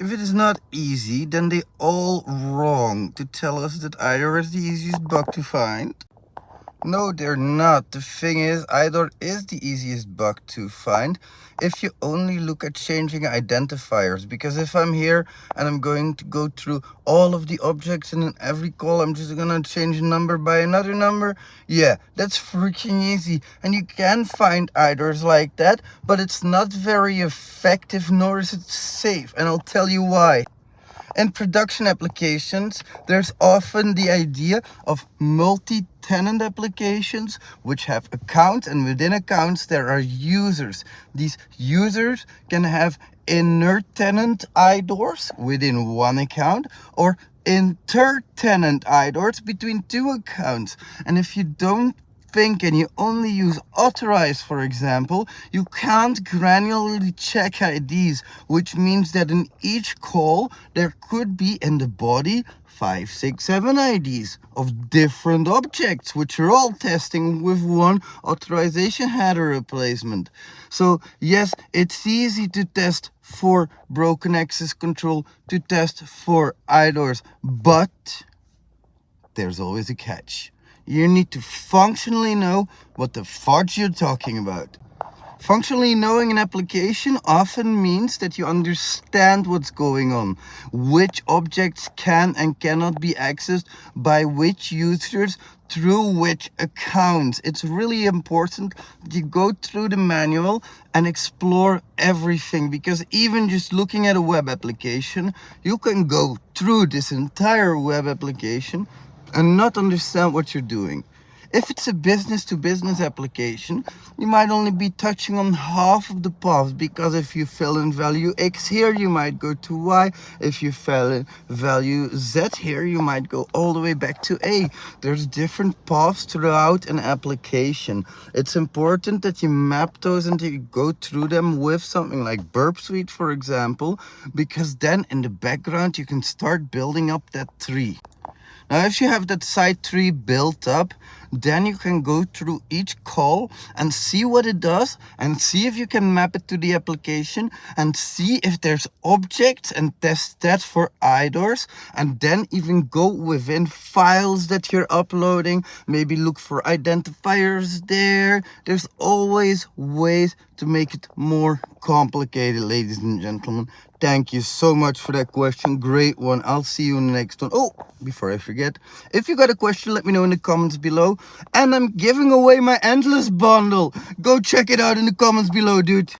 If it is not easy, then they all wrong to tell us that IDOR is the easiest bug to find. No, they're not. The thing is, IDOR is the easiest bug to find if you only look at changing identifiers. Because if I'm here and I'm going to go through all of the objects, and in every call I'm just gonna change a number by another number, yeah, that's freaking easy. And you can find IDORs like that, but it's not very effective, nor is it safe. And I'll tell you why. In production applications, there's often the idea of multi-tenant applications which have accounts, and within accounts there are users. These users can have inner tenant IDORs within one account, or inter-tenant IDORs between two accounts. And if you don't think and you only use authorize, for example, you can't granularly check IDs, which means that in each call there could be in the body 5, 6, 7 IDs of different objects, which are all testing with one authorization header replacement. So yes, it's easy to test for broken access control, to test for IDORs, but there's always a catch. You need to functionally know what the fudge you're talking about. Functionally knowing an application often means that you understand what's going on, which objects can and cannot be accessed by which users through which accounts. It's really important that you go through the manual and explore everything, because even just looking at a web application, you can go through this entire web application and not understand what you're doing. If it's a business-to-business application, you might only be touching on half of the paths, because if you fill in value X here, you might go to Y. If you fill in value Z here, you might go all the way back to A. There's different paths throughout an application. It's important that you map those and that you go through them with something like Burp Suite, for example, because then in the background you can start building up that tree. Now, if you have that side tree built up, then you can go through each call and see what it does, and see if you can map it to the application, and see if there's objects, and test that for IDORs, and then even go within files that you're uploading, maybe look for identifiers there. There's always ways to make it more complicated, ladies and gentlemen. Thank you so much for that question. Great one. I'll see you in the next one. Oh, before I forget, if you got a question, let me know in the comments below. And I'm giving away my Endless bundle. Go check it out in the comments below, dude.